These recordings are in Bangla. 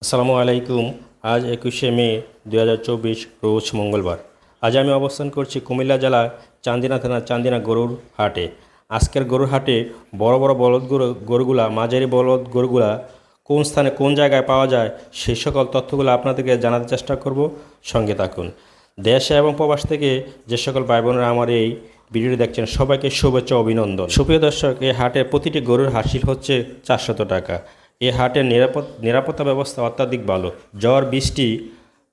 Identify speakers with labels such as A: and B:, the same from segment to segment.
A: আসসালামু আলাইকুম। আজ 21শে মে 2024 রোজ মঙ্গলবার। আজ আমি অবস্থান করছি কুমিল্লা জেলার চান্দিনা থানার চান্দিনা গরুর হাটে। আজকের গরুর হাটে বড় বড় বলদ গরুগুলা, মাঝারি বলদ গরুগুলা কোন স্থানে কোন জায়গায় পাওয়া যায় সেই সকল তথ্যগুলো আপনাদেরকে জানাতে চেষ্টা করব। সঙ্গে থাকুন। দেশে এবং প্রবাস থেকে যে সকল ভাই বোনেরা আমার এই ভিডিওটি দেখছেন সবাইকে শুভেচ্ছা অভিনন্দন। সুপ্রিয় দর্শক, এই হাটের প্রতিটি গরুর হাসিল হচ্ছে 400 টাকা। এই হাটের নিরাপত্তা ব্যবস্থা অত্যাধিক ভালো। ঝড়, বৃষ্টি,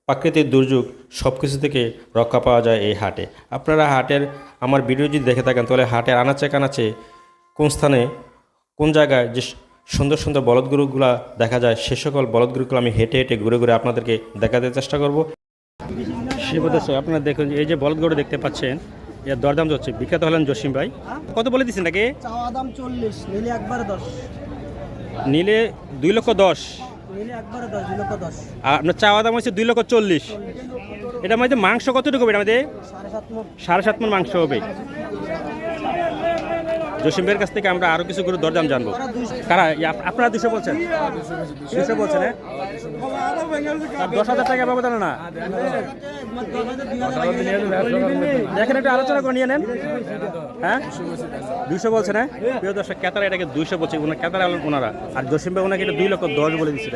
A: প্রাকৃতিক দুর্যোগ সব কিছু থেকে রক্ষা পাওয়া যায় এই হাটে। আপনারা হাটের আমার ভিডিও যদি দেখে থাকেন তাহলে হাটের আনাচে কানাচে কোন স্থানে কোন জায়গায় যে সুন্দর সুন্দর বলদ গরুগুলা দেখা যায় সে সকল বলদ গরুগুলো আমি হেঁটে হেঁটে ঘুরে ঘুরে আপনাদেরকে দেখাতে চেষ্টা করব। দর্শক, আপনারা দেখুন এই যে বলদ গরু দেখতে পাচ্ছেন, এর দরদাম হচ্ছে। বিখ্যাত হলেন জসিম ভাই। কত বলে দিচ্ছেন নাকি?
B: চাওয়া দাম 40, নিলে একবারে 10।
A: নিলে 2,10,000,
B: নিলে একবারে 10, 2,10,000।
A: আর আপনার চাওয়া দাম হচ্ছে 2,40,000। এটা মধ্যে মাংস কতটুকু হবে? এটা মধ্যে
B: 7.5 মণ।
A: 7.5 মণ মাংস হবে। জসিম ভাইয়ের কাছ থেকে আমরা আরো কিছু করে দরদাম জানবো। কারা আপনারা 200 বলছেন? 200 বলছেন, হ্যাঁ? 10,000 টাকা ব্যবধান না দেখেন, একটু আলোচনা করে নিয়ে নেন। হ্যাঁ, 200 বলছেন, হ্যাঁ? প্রিয় দর্শক, কেতারা এটাকে 200 বলছে, কেতারা ওনারা। আর জসিম ভাই ওনাকে এটা 2,10,000 বলে দিচ্ছে।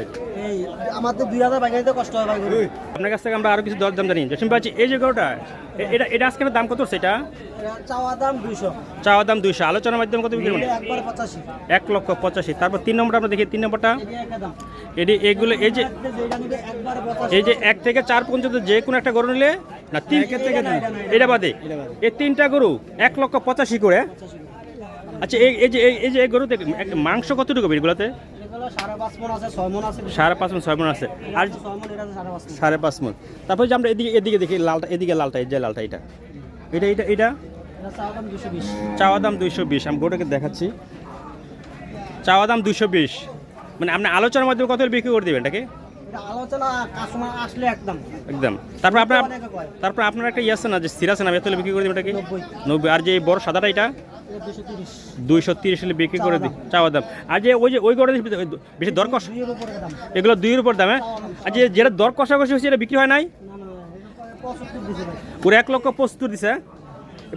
B: এই আমাদের 2000 বাগাই দিতে কষ্ট হয় ভাই।
A: আপনার কাছ থেকে আমরা আরো কিছু দরদাম জানি। জসিম ভাই, এই যে গরুটা, এটা আজকের দাম কত? সেটা
B: চাওয়া দাম 200।
A: চাওয়া দাম 200, আলোচনার মাধ্যমে কত বিক্রি করবেন?
B: একবারে 85।
A: 1,85,000। তারপর 3 নম্বরটা আমরা দেখি। 3 নম্বরটা
B: একদম
A: এগুলো এই যে
B: যেটা নিবে একবারে 85।
A: এই যে 1 থেকে 4 পর্যন্ত যে কোনো একটা গরু নিলে না, 3 থেকে 2 এটা বাদে এই 3টা গরু 1,85,000 করে। আচ্ছা, এই যে এই গরুতে একটা মাংস কতটুকু হবে এগুলোতে?
B: এগুলো 5.5 মণ আছে, 6 মণ আছে।
A: 5.5 মণ, 6 মণ আছে। আর
B: 6 মণ, এটা 5.5 মণ।
A: 5.5 মণ। তারপর যে আমরা এদিকে দেখি লালটা, এদিকে লালটা, এই যে লালটা, এটা এটা এটা এটা
B: এটা চাওয়া দাম 220।
A: চাওয়া দাম 220। আমি গরুটাকে দেখাচ্ছি। চাওয়া দাম 220, মানে আপনি আলোচনার মাধ্যমে কত বিক্রি করে দেবেন এটাকে?
B: এটা আলোচনা কাস্টমার আসলে একদম।
A: তারপর
B: অনেকে কয়।
A: তারপর আপনার একটা ইয়ে আছে না, যে সিরাজ আছে না, এত বিক্রি করে দেবেন এটাকে?
B: 90।
A: 90। আর যে এই বড় সাদাটা, এটা
B: এটা 230।
A: 230 হলে বিক্রি করে দিই, চাওয়া দাম। আর যে ওই গরু বেশি দর কষা,
B: 2 এর উপরে দাম।
A: এগুলো 2 এর উপর দামে। আর যেটা দর কষাকষি হচ্ছে এটা বিক্রি হয় নাই,
B: না না, এটা 75 দিছে ভাই।
A: পুরো 1,75,000 দিছে।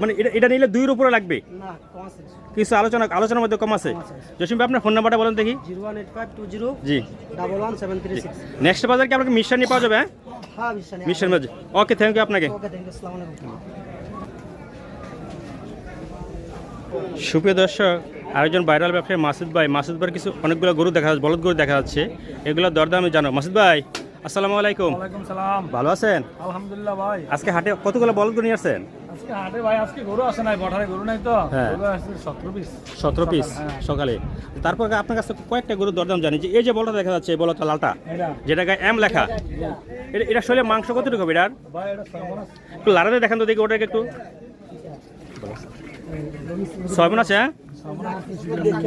A: মানে এটা নিলে 2 এর উপরে লাগবে।
B: না, কম আছে।
A: কিছু আলোচনার মধ্যে কম আছে। জসিম ভাই, আপনার ফোন নাম্বারটা বলেন দেখি।
B: 01852011736।
A: জি।
B: 11736।
A: নেক্সট বাজার কি আপনাকে মিশন নিয়ে পাওয়া যাবে?
B: হ্যাঁ, বিশ্বানি।
A: মিশন বাজার। ওকে, থ্যাংক ইউ আপনাকে।
B: ওকে, থ্যাংক ইউ। আসসালামু আলাইকুম।
A: সুপ্রিয় দর্শক, আরেকজন ভাইরাল ব্যবসায়ী মাসুদ ভাইয়ের কিছু অনেকগুলো গরু দেখা যাচ্ছে, বলদ গরু দেখা যাচ্ছে। এগুলো দরদামে জানো। মাসুদ ভাই, আসসালামু আলাইকুম।
C: ওয়ালাইকুম সালাম।
A: ভালো আছেন?
C: আলহামদুলিল্লাহ ভাই।
A: আজকে হাটে কতগুলো বলদ গরু নিয়ে আসছেন?
C: আজকে হাটে ভাই, আজকে গরু আছে নাই, বঠারে গরু নাই তো।
A: হ্যাঁ।
C: গরু আছে 17 পিস।
A: 17 পিস
C: হ্যাঁ।
A: সকালে। তারপর আপনার কাছে কয়েকটা গরুর দরদাম জানি। যে এই যে বলটা দেখা যাচ্ছে, এই বলটা লালটা,
C: এটা
A: যেটা গায়ে এম লেখা, এটা শরীরে মাংস কতটুকু হবে এটার?
C: ভাই, এটা 6 মণ আছে।
A: একটু লাড়াতে দেখেন তো দেখি ওটাকে একটু। 6 মণ আছে, হ্যাঁ?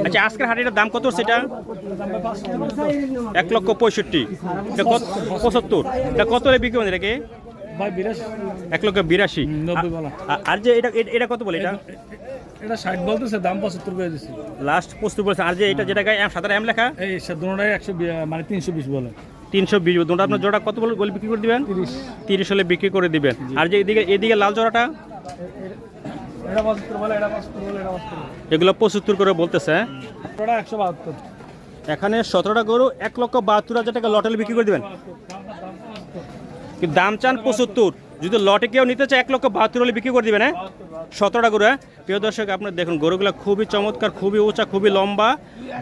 A: আচ্ছা, আজকের হাটের দাম কত সেটা? 1,65,000। এটা কত? 75। এটা কত হলে বিক্রি হবে এটাকে?
C: ভাই 82।
A: 1,82,000।
C: 90 বলা।
A: আর যে এটা কত বলে? এটা
C: এটা 60 বলতেছে, দাম 75 করে দিছি।
A: লাস্ট 75 বলছে। আর যে এটা যেটা গায়ে সাদা এম লেখা,
C: এই দুটোটাই 120, মানে 320 বলে।
A: 320। দুটো আপনার জোড়া কত বলে বিক্রি করে দিবেন? 30 হলে বিক্রি করে দিবেন। আর যে এদিকে লাল জোড়াটা,
C: এটা 75 বলে, এটা 75 বলে, এটা 75।
A: এগুলো 75 করে বলতেছে।
C: ওটা 172।
A: এখানে 17টা গরু 1,72,000 টাকা লটেলে বিক্রি করে দিবেন। কিন্তু দাম চান 75। যদি লটে কেউ নিতে চায় 1,72,000 হলে বিক্রি করে দিবেন, হ্যাঁ? 17টা গরু, হ্যাঁ? প্রিয় দর্শক, আপনার দেখুন গরুগুলো খুবই চমৎকার, খুবই উঁচা, খুবই লম্বা।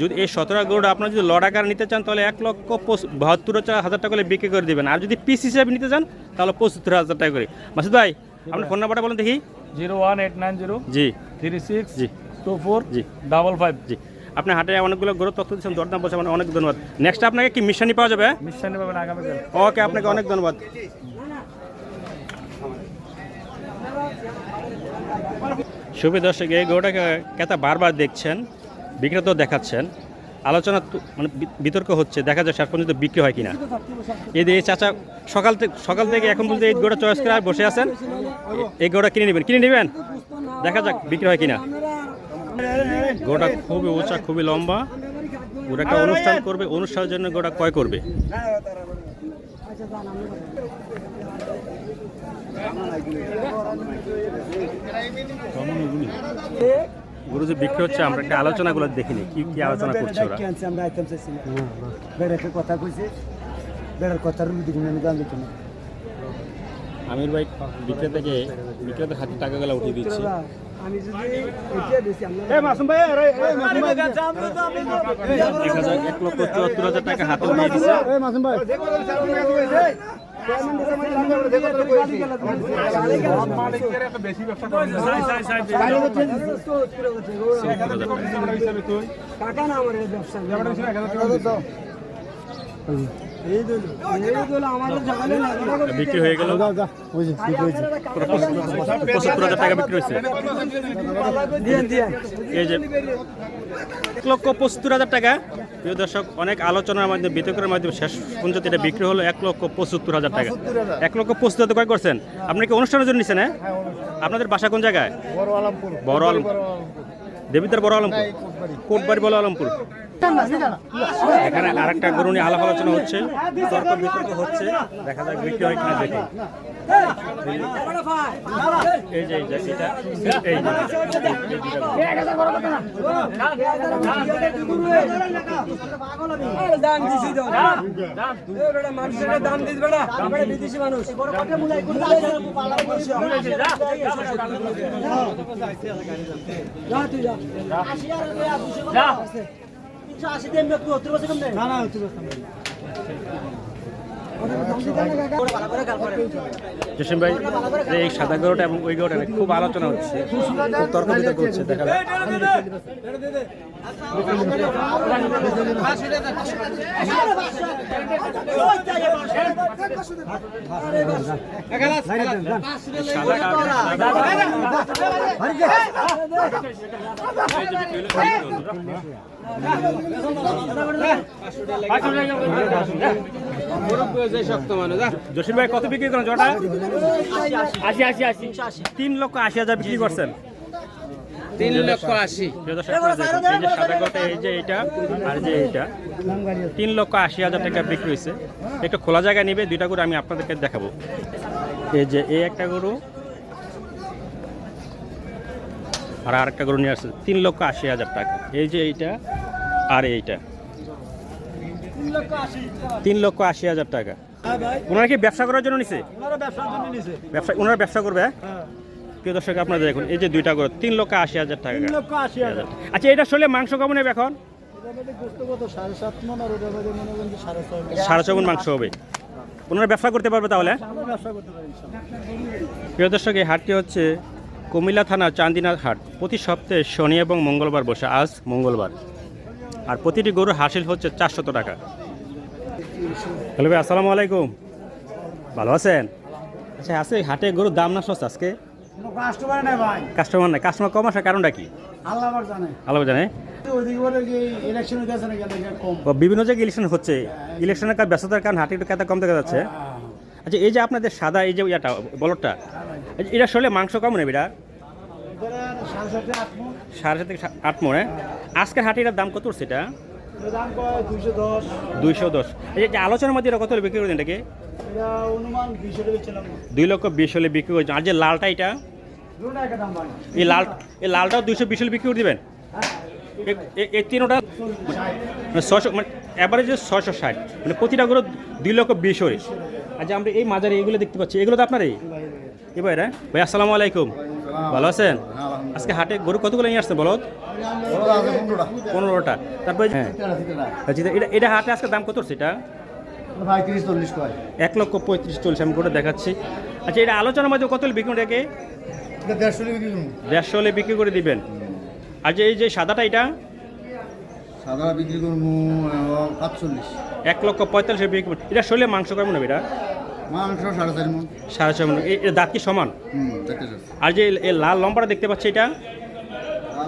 A: যদি এই 17টা গরুটা আপনার যদি লট আকার নিতে চান তাহলে 1,72,000 টাকা করে বিক্রি করে দিবেন। আর যদি পিস হিসেবে নিতে চান তাহলে 75,000 টাকা করে। মাসুদ ভাই, আপনার ফোন নাম্বারটা বলেন দেখি।
C: 01890
A: জি
C: 36
A: জি
C: 24
A: জি
C: 55।
A: জি। আপনি হাটে অনেকগুলো গরু তথ্য দিচ্ছেন, দরদাম বলছে, মানে অনেক ধন্যবাদ। নেক্সট আপনাকে কি মিশানি পাওয়া যাবে?
C: মিশনে পাবেন আগামীকাল।
A: ওকে, আপনাকে অনেক ধন্যবাদ। সুপ্রিয় দর্শক, এই গরুটাকে ক্রেতা বারবার দেখছেন, বিক্রেতাও দেখাচ্ছেন। আলোচনা মানে বিতর্ক হচ্ছে, দেখা যায় শেষ পর্যন্ত বিক্রি হয় কিনা। এই চাচা সকাল থেকে এখন পর্যন্ত এই গরুটা চয়েস করে বসে আছেন। এই গরুটা কিনে নেবেন, দেখা যাক বিক্রি হয় কিনা। গরুটা খুবই উঁচা, খুবই লম্বা। ওরা একটা অনুষ্ঠান করবে, অনুষ্ঠানের জন্য ওটা ক্রয় করবে। গরু যে বিক্রি হচ্ছে আমরা একটা আলোচনাগুলো দেখিনি, কি কি আলোচনা করছে ওরা।
C: আমরা আইটেম চাইছি না বেড়াকে কথা কইছে বেড়ার কথার রুদি গুণ আমি জানতে না
A: আমির ভাই বিক্রেতার হাতে টাকাগুলো উঠিয়ে দিচ্ছে।
C: আমি যদি এটা দিছি আমরা এই মাসুম ভাই এই মাসুম ভাই
A: 1,74,000 টাকা হাতে উঠিয়ে দিচ্ছে।
C: এই মাসুম ভাই টাকা না আমার ব্যবসা
A: বিক্রি হয়ে গেল, 75,000 টাকা বিক্রি হয়েছে। এই যে 1,75,000 টাকা। প্রিয় দর্শক, অনেক আলোচনার মাধ্যমে বিতর্কের মাধ্যমে শেষ পর্যন্ত এটা বিক্রি হলো 1,75,000 টাকা। 1,75,000 ক্রয় করছেন। আপনি কি অনুষ্ঠানের জন্য নিচ্ছেন? হ্যাঁ, আপনাদের বাসা কোন জায়গায়? বড় আলমপুর, দেবিদ্বার বড় আলমপুর, কোটবাড়ি বড় আলমপুর। এখানে আরেকটা গরু নিয়ে আলাপ আলোচনা হচ্ছে, তর্ক বিতর্ক হচ্ছে, দেখা যাক বিক্রি হয় কিনা দেখি। এই যে এটা এই জসিম ভাই, এই সাদা গরুটা এবং ওই গরুটা খুব আলোচনা হচ্ছে, খুব তর্ক বিতর্ক হচ্ছে, দেখা যাক। জসিম ভাই কত বিক্রি করেন জোড়াটা? 3,80,000 বিক্রি করছেন।
D: 3,80,000
A: এই যে সাদা গরুটা, এই যে এইটা আর যে এইটা, 3,80,000 টাকা বিক্রি হয়েছে। একটু খোলা জায়গায় নিবে, দুইটা গরু আমি আপনাদেরকে দেখাবো। এই যে এই একটা গরু আর আরেকটা গরু নিয়ে আসছে, 3,80,000 টাকা। এই যে এইটা আর এইটা, 3,80,000 টাকা। ওনারা কি ব্যবসা করার জন্য নিছে? ওনারা ব্যবসা করবে। প্রিয় দর্শক, আপনারা দেখুন, এই যে দুইটা গরু 3,80,000 টাকা। আচ্ছা, এটা আসলে মাংস কেমন হবে এখন? 6.5 মণ মাংস হবে। ওনারা ব্যবসা করতে পারবে তাহলে? প্রিয় দর্শক, এই হাটটি হচ্ছে কুমিল্লা থানা চান্দিনা হাট। প্রতি সপ্তাহে শনি এবং মঙ্গলবার বসে। আজ মঙ্গলবার। আর প্রতিটি গরুর হাসিল হচ্ছে 400 টাকা। হ্যালো ভাই, আসসালামু আলাইকুম, ভালো আছেন? আচ্ছা, আছে হাটে গরুর দাম না সস্তা আজকে?
C: কাস্টমার নাই ভাই,
A: কাস্টমার নাই। কাস্টমার কম আসার কারণটা কি? আল্লাহ জানে। বিভিন্ন জায়গায় ইলেকশন হচ্ছে, ইলেকশনের কাজ ব্যস্ততার কারণে হাটে একটু কেতা কম দেখা যাচ্ছে। আচ্ছা, এই যে আপনাদের সাদা এই যে ইয়াটা বলটটা, এটা আসলে মাংস কেমন নেবে? এটা 7.5 থেকে 8 মণ। আজকের হাটে এটার দাম কত উঠছে? এটা 210। এই যে আলোচনার মধ্যে এটা কত হলে বিক্রি করে দেন? এটাকে 2,20,000 হলে বিক্রি করছেন। আর যে লালটা, এটা এই লালটাও 220 হলে বিক্রি করে দেবেন। এই তিনটা 600, মানে অ্যাভারেজে 660, মানে প্রতিটা করে 2,20,000 হলে। আচ্ছা, আমরা এই মাজারে এইগুলো দেখতে পাচ্ছি, এগুলো তো আপনারই এবার? ভাই, আসসালামু আলাইকুম, ভালো আছেন? আজকে হাটে গরু কতগুলো নিয়ে আসছেন বলো? 15টা। তারপরে হ্যাঁ, আচ্ছা, এটা হাটে আজকে দাম কত হচ্ছে? এটা 1,35,40 আমি গোটা দেখাচ্ছি। আচ্ছা, এটা আলোচনার মধ্যে কত হলে বিক্রি? এটাকে 150 হলে বিক্রি করে দিবেন। আর যে এই যে সাদাটা, এটা
E: সাদা বিক্রি করবো 45।
A: 1,45,000 বিক্রি করবেন। এটা শরীরে মাংস কেমন হবে? এটা
E: মাংস 4.5 মণ।
A: 4.5 মণ। এর দাঁত কি সমান? আর যে এই লাল লম্বাটা দেখতে পাচ্ছি, এটা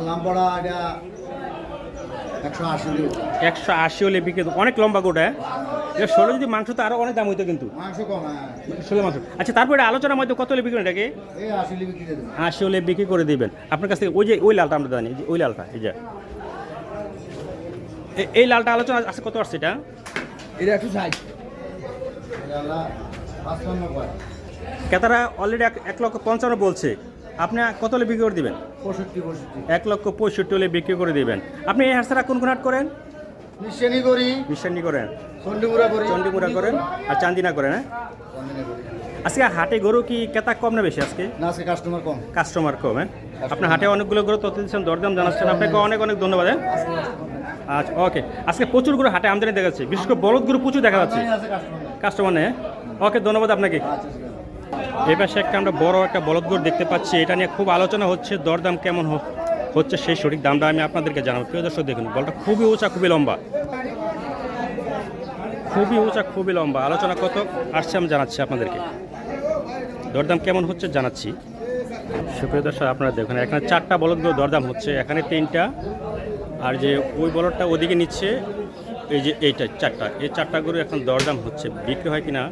E: লাম্বাড়া, এটা 180।
A: 180 হলে বিক্রি। অনেক লম্বা গোটা। এটা শরীরে যদি মাংস তো আরো অনেক দাম হইতো, কিন্তু
E: মাংস কম।
A: শরীরে মাংস। আচ্ছা, তারপরে আলোচনার মধ্যে কত হলে বিক্রি? এটাকে 80 হলে বিক্রি করে দিবেন। আপনার কাছ থেকে ওই যে ওই লালটা আমরা জানি, ওই লালটা, এই যে এই লালটা আলোচনা আছে কত আসছে এটা?
C: এটা একটু সাইজ
E: এটা হলো 55
A: ক্রেতারা অলরেডি 1,55,000 বলছে, আপনি কত হলে বিক্রি করে দিবেন?
E: 65
A: 1,65,000 হলে বিক্রি করে দিবেন। আপনি এই হাট ছাড়া কোন কোন হাট করেন?
E: নিশ্চয়ই করি,
A: মিশানি করেন,
E: চন্ডিমুড়া করি,
A: চণ্ডীমুড়া করেন আর চান্দিনা করেন, হ্যাঁ?
E: চন্ডিনা করি।
A: আজকে হাটে গরু কি ক্রেতা কম না বেশি আজকে?
E: না আজকে কাস্টমার কম।
A: কাস্টমার কম, হ্যাঁ? আপনার হাটে অনেকগুলো গরু তথ্য দিচ্ছেন, দরদাম জানাচ্ছেন, আপনাকে অনেক অনেক ধন্যবাদ, হ্যাঁ? আচ্ছা, ওকে। আজকে প্রচুর গরু হাটে আমদানি দেখা যাচ্ছে, বিশেষ করে বলদ গরু প্রচুর দেখা যাচ্ছে,
E: আছে কাস্টমার।
A: কাস্টমার নেই, হ্যাঁ? ওকে, ধন্যবাদ আপনাকে। এই পাশে একটা আমরা বড় একটা বলদ গরু দেখতে পাচ্ছি, এটা নিয়ে খুব আলোচনা হচ্ছে, দরদাম কেমন হচ্ছে সেই সঠিক দামটা আমি আপনাদেরকে জানাবো। প্রিয় দর্শক দেখুন, বলটা খুবই উঁচা, খুবই লম্বা, খুবই উঁচা, খুবই লম্বা। আলোচনা কত আসছে আমি জানাচ্ছি আপনাদেরকে, দরদাম কেমন হচ্ছে জানাচ্ছি। সুপ্রিয় দর্শক আপনারা দেখুন, এখানে 4টা বলদ গরু দরদাম হচ্ছে, এখানে 3টা, আর যে ওই বলদটা ওদিকে নিচ্ছে, এই যে এইটা 4টা, এই 4টা গরু এখন দরদাম হচ্ছে। বিক্রি হয় কিনা,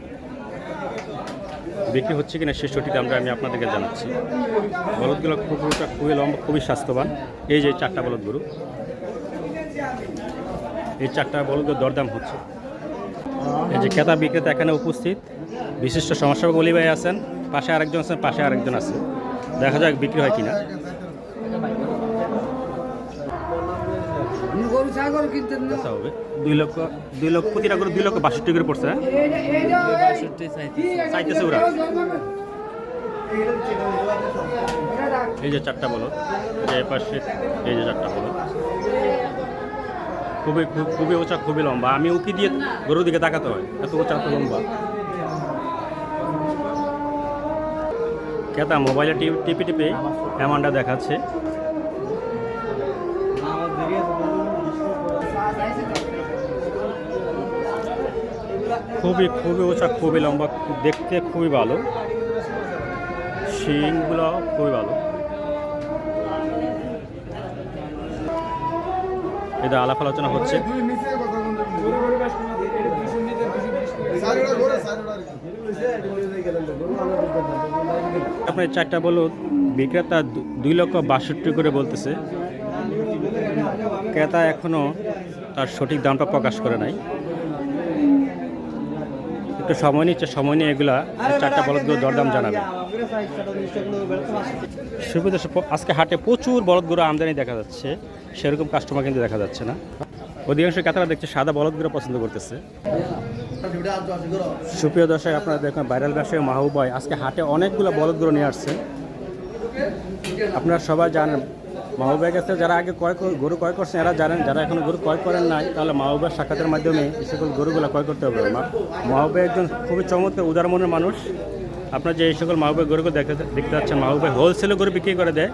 A: বিক্রি হচ্ছে কিনা সেই সঠিক দামটা আমি আপনাদেরকে জানাচ্ছি। বলদগুলো খুবই লম্বা, খুবই স্বাস্থ্যবান। এই যে 4টা বলদ গরু, এই 4টা বলদ গরু দরদাম হচ্ছে। এই যে ক্রেতা বিক্রেতা এখানে উপস্থিত, বিশিষ্ট সমাজসেবক অলি ভাই আছেন, পাশে আরেকজন আছেন, পাশে আরেকজন আছে। দেখা যাক বিক্রি হয় কিনা।
C: গরু ছাগল কিনতে
A: আচ্ছা, হবে 2 লক্ষ প্রতিটা করে 2,62,000 করে পড়ছে, হ্যাঁ? চাইতেছে ওরা। এই যে 4টা বলদ, এই পাশে এই যে 4টা বলদ, খুবই উঁচা, খুবই লম্বা। আমি উকি দিয়ে গরুর দিকে তাকাতে হয়, এত উঁচা, এত লম্বা। ক্রেতা মোবাইলে টিপে টিপে অ্যামাউন্টটা দেখাচ্ছে। খুবই উঁচা, খুবই লম্বা, দেখতে খুবই ভালো, শিংগুলো খুবই ভালো। এটা আলাপ আলোচনা হচ্ছে। আপনার 4টা বলদ বিক্রেতা 2,62,000 করে বলতেছে, ক্রেতা এখনো তার সঠিক দামটা প্রকাশ করে নাই, একটু সময় নিচ্ছে, সময় নিয়ে এগুলা 4টা বলদগুলো দরদাম জানাবে। সুবিধা, আজকে হাটে প্রচুর বলদ গরু আমদানি দেখা যাচ্ছে, সেরকম কাস্টমার কিন্তু দেখা যাচ্ছে না। অধিকাংশ ক্রেতারা দেখছে সাদা বলদ গরু পছন্দ করতেছে। সুপ্রিয় দর্শক আপনারা দেখুন, ভাইরাল ব্যবসায়ী মাহবুব ভাই আজকে হাটে অনেকগুলো বলদ গরু নিয়ে আসছে। আপনারা সবাই জানেন, মাহবুব ভাইয়ের কাছে যারা আগে গরু ক্রয় করছেন এরা জানেন, যারা এখনো গরু ক্রয় করেন নাই তাহলে মাহবুব ভাইয়ের সাক্ষাতের মাধ্যমে এই সকল গরুগুলো ক্রয় করতে হবে। মাহবুব ভাই একজন খুবই চমৎকার উদার মনের মানুষ। আপনার যে এই সকল মাহবুব ভাই গরুগুলো দেখতে পাচ্ছেন, মাহবুব ভাই হোলসেলে গরু বিক্রি করে দেয়।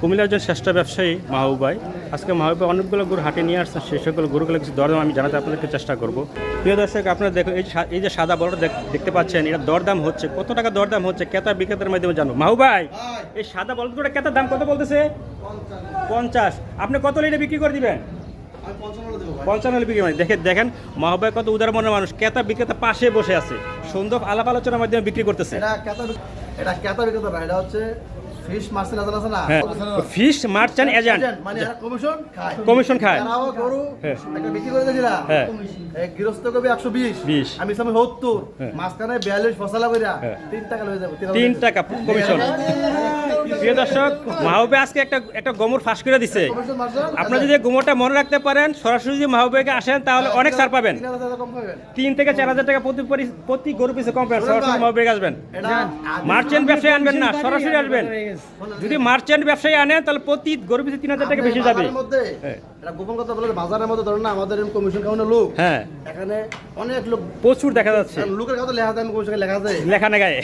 A: কুমিল্লার একজন শ্রেষ্ঠ ব্যবসায়ী মাহবুব ভাই। আজকে মাহবুব ভাই অনেকগুলো গরু হাটে নিয়ে আসছেন, সেই সকল গরুগুলো কিছু দরদাম আমি জানাতে আপনাদেরকে চেষ্টা করব। প্রিয় দর্শক আপনারা দেখুন, এই যে সাদা বড়টা দেখতে পাচ্ছেন, এটা দরদাম হচ্ছে, কত টাকা দরদাম হচ্ছে ক্রেতা বিক্রেতার মাধ্যমে জানো। মাহবুব ভাই, এই সাদা বলদগুলোর ক্রেতার দাম কত বলতেছে? 50। আপনি কত লিটার বিক্রি করে দিবেন? 55 বিক্রি মানে দেখেন মাহবুব ভাই কত উদার মনের মানুষ, ক্রেতা বিক্রেতা পাশে বসে আছে, সুন্দর আলাপ আলোচনার মাধ্যমে বিক্রি করতেছে।
E: এটা কেতা বিক্রেতা না, এটা হচ্ছে ফিশ মার্চেন্ট আছে না,
A: হ্যাঁ, ফিশ মার্চেন্ট এজেন্ট,
E: মানে এরা
A: কমিশন খায়।
E: তারাও গরু
A: হ্যাঁ।
E: একটা বিক্রি করে দিয়েছিলা,
A: হ্যাঁ।
E: এই গৃহস্থ কবি 120, আমি সামনে 70,
A: হ্যাঁ।
E: মাঝখানে 42 ফসলা কইরা
A: হ্যাঁ।
E: 3 টাকা লয়ে যাবে,
A: 3 টাকা কমিশন। প্রিয় দর্শক, মাহবুব ভাই আজকে একটা গোমর ফাঁস করে দিছে। আপনারা যদি গোমরটা মনে রাখতে পারেন, সরাসরি যদি মাহবুব ভাইকে আসেন তাহলে অনেক ছাড় পাবেন। 3 থেকে 4,000 টাকা প্রতি গরু পিছু কম পাবেন। সরাসরি মাহবুব ভাইকে আসবেন, মার্চেন্ট ব্যবসায়ী আনবেন না, সরাসরি আসবেন। যদি মার্চেন্ট ব্যবসায়ী আনেন তাহলে প্রতি গরু পিছু 3,000 টাকা বেশি যাবে।
E: এটা গোপন কথা বলে, বাজারের মধ্যে ধরুন না আমাদের কমিশন খাওয়ানো লোক,
A: হ্যাঁ,
E: এখানে অনেক লোক
A: প্রচুর দেখা যাচ্ছে,
E: লোকের কথা লেখা আছে, আমি কমিশন লেখা আছে,
A: লেখা না গায়ে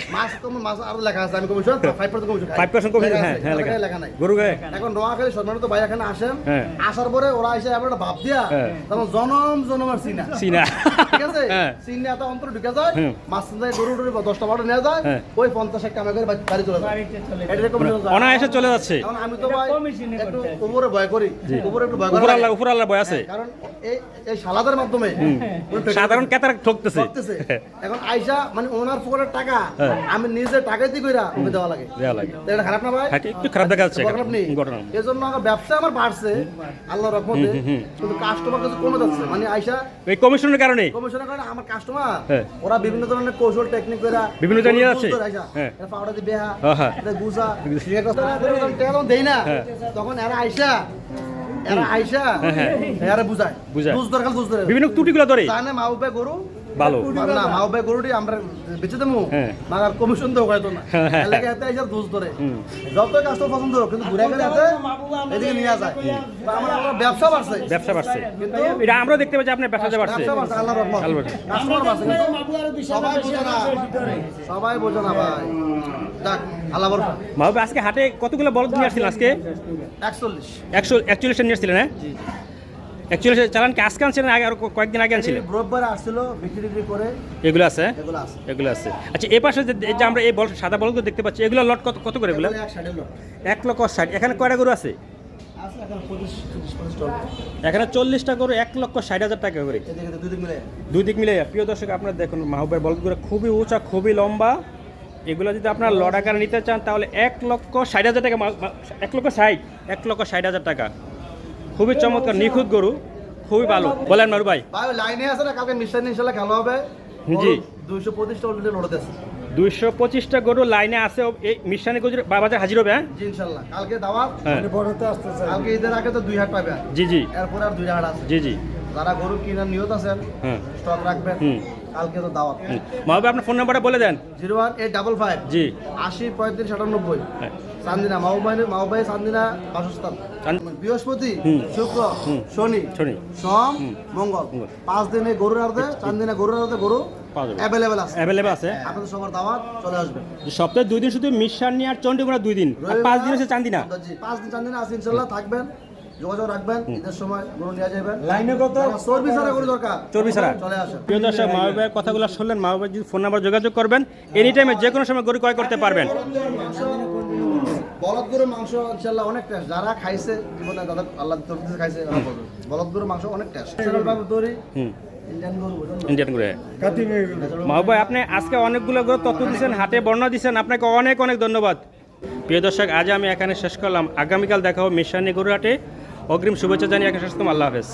E: মাছ আরো লেখা আছে, আমি কমিশন 5% কমিশন খাই,
A: 5% কমিশন, হ্যাঁ হ্যাঁ
E: লেখা নাই
A: গরু গায়ে।
E: এখন নোয়াখালী সম্মানিত ভাই এখানে আসেন,
A: হ্যাঁ।
E: আসার পরে ওরা এসে আবার একটা ভাব দিয়া,
A: হ্যাঁ।
E: তখন জনম আর সিনা,
A: ঠিক
E: আছে,
A: হ্যাঁ।
E: সিনে এত অন্তর ঢুকে যায়,
A: হুম।
E: মাছ থেকে গরু 10টা 12টা নিয়ে যায়,
A: হ্যাঁ।
E: ওই 50 টাকা করে বাড়ি চলে যায়, এটা কমিশন যায়।
A: অনায়াসে চলে যাচ্ছে।
E: এখন আমি তো ভাই একটু উপরে ভয় করি, উপরে একটু ভয় করি,
A: উপর আল্লাহ বয় আছে
E: কারণ এই এই শালাদের মাধ্যমে
A: সাধারণ ক্রেতারা ঠকতেছে
E: করতেছে। এখন আইসা মানে ওনার পকেটের টাকা
A: হ্যাঁ।
E: আমি নিজে টাকা দিয়ে কইরা ওকে দেওয়া লাগে
A: দেওয়া লাগে
E: তো এটা খারাপ না ভাই?
A: হ্যাঁ, একটু খারাপ দেখা যাচ্ছে
E: খারাপ নেই।
A: ঘটনা
E: এই জন্য আমার ব্যবসা আমার বাড়ছে আল্লাহর রহমতে, কিন্তু কাস্টমার কাছে কমে যাচ্ছে। মানে আইসা
A: এই কমিশনের কারণে
E: কমিশনের কারণে আমার কাস্টমার
A: হ্যাঁ।
E: ওরা বিভিন্ন ধরনের কৌশল টেকনিক করে
A: বিভিন্ন জায়গায় নিয়ে যাচ্ছে। হ্যাঁ।
E: পাউডা দিয়ে বেহা
A: হ্যাঁ, হ্যাঁ।
E: এটা গুজা যখন দেই না
A: হ্যাঁ।
E: তখন এরা আইসা এরা বুঝায়
A: বুঝায়।
E: বুঝ দরকার বুঝ ধরে
A: বিভিন্ন ত্রুটিগুলো ধরে
E: জানে মা উপায় গরু
A: ভালো
E: না মা উপায় গরুটি আমরা বেঁচে দেবো
A: হ্যাঁ।
E: মাগার কমিশন দেবো হয়তো না
A: হ্যাঁ, হ্যাঁ।
E: এলাকায় এতে আইসা দোষ ধরে যত কাস্টমার পছন্দ হোক কিন্তু ঘুরে গেলে এতে এদিকে নিয়ে যায় বা আমার ব্যবসা বাড়ছে
A: ব্যবসা বাড়ছে
E: কিন্তু
A: এটা আমরা দেখতে পাচ্ছি আপনার ব্যবসা বাড়ছে
E: ব্যবসা বাড়ছে আল্লাহর রহমত
A: আল্লাহর
E: কাস্টমার বাড়ছে কিন্তু সবাই বোঝে না ভাই যাক আল্লাহ ভরসা
A: মাহবুব আজকে হাটে কতগুলো বলদ নিয়ে আসছিলেন আজকে
E: 41
A: 141 নিয়ে আসছিলেন হ্যাঁ 41 চালান কি আজকে আনছিলেন আগে আর কয়েকদিন আগে আনছিলেন
E: রোববার আসছিল বিক্রি করে
A: এগুলো আছে
E: এগুলো আছে
A: এগুলো আছে আচ্ছা এই পাশে যে আমরা এই বল সাদা বলগুলো দেখতে পাচ্ছি এগুলো লট কত করে এগুলো 1,60,000 এখানে কয়টা গরু আছে
E: আছে এখন 25 চল
A: এখানে 40টা গরু 1,60,000 টাকা করে
E: এদিকে দুই দিন মিলে
A: দুই দিক মিলে প্রিয় দর্শক আপনারা দেখুন মাহবুবের বলদগুলো খুবই উঁচা খুবই লম্বা এগুলো যদি আপনারা লট আকারে নিতে চান তাহলে 1,60,000 টাকা 1,60,000 টাকা খুবই চমৎকার নিখুঁত গরু খুবই ভালো বলেন মারু ভাই
E: ভাই লাইনে আছে না কালকে মিশন ইনশাআল্লাহ খেলা হবে
A: জি।
E: 225 টা অলরেডি লোড আছে
A: 225টা গরু লাইনে আছে এই মিশানি গরু বাজার হাজির হবে হ্যাঁ
E: জি ইনশাআল্লাহ কালকে দাওয়াত
A: হ্যাঁ
C: বড়তে আসতেছে
E: কালকে ঈদের আগে তো 2 হাট পাবে
A: জি জি
E: এরপর আর 2 হাট আছে
A: জি জি
E: যারা গরু কেনার নিয়ত আছেন
A: হ্যাঁ
E: স্টক রাখবেন
A: হুম।
E: কালকে তো দাওয়াত
A: মাহবুব আপনার ফোন নাম্বারটা বলে দেন
E: 01855
A: জি
E: 80 35 97
A: হ্যাঁ
E: চান্দিনা মাওবাই চান্দিনা বাসস্থান বৃহস্পতি
A: হুম।
E: শুক্র শনি
A: শনি
E: সোম মঙ্গল 5 দিনে গরুর আড়তে চান্দিনা গরুর আড়তে গরু
A: পাওয়া যাবে
E: অ্যাভেলেবেল আছে
A: অ্যাভেলেবল আছে
E: আপনাদের সবার দাওয়াত চলে আসবে
A: সপ্তাহে 2 দিন শুধু মিশানি আর চন্ডিগড়া 2 দিন আর 5 দিন হচ্ছে চান্দিনা
E: জি 5 দিন চান্দিনা আছে ইনশাআল্লাহ থাকবেন যোগাযোগ রাখবেন ঈদের সময় গরু নিয়ে যাবেন
C: লাইনে কত
E: চর্বি ছাড়া গরু দরকার
A: চর্বি ছাড়া
E: চলে আসে
A: প্রিয় দর্শক মাহবুবের কথাগুলো শুনলেন মাহবুবের যদি ফোন নাম্বার যোগাযোগ করবেন এনি টাইমে যে কোনো সময় গরু ক্রয় করতে পারবেন
E: বলদ গরুর মাংস ইনশাআল্লাহ অনেক টেস্ট যারা খাইছে জীবনে দাদা আল্লাহ তরফ খাইছে তারা বলবে। বলদ গরুর মাংস অনেক টেস্ট ন্যাচারাল ভাবে তৈরি
A: হুম
E: ইন্ডিয়ান গরু বুঝুন না?
A: ইন্ডিয়ান করে
C: কাটি নিয়ে
A: মাহবুব ভাই আপনি আজকে অনেকগুলো গরু তথ্য দিয়েছেন হাটে বর্ণনা দিয়েছেন আপনাকে অনেক অনেক ধন্যবাদ প্রিয় দর্শক আজ আমি এখানে শেষ করলাম আগামীকাল দেখা হবে মিশানি গরু হাটে অগ্রিম শুভেচ্ছা জানিয়ে এখানে শেষ করলাম আল্লাহ হাফেজ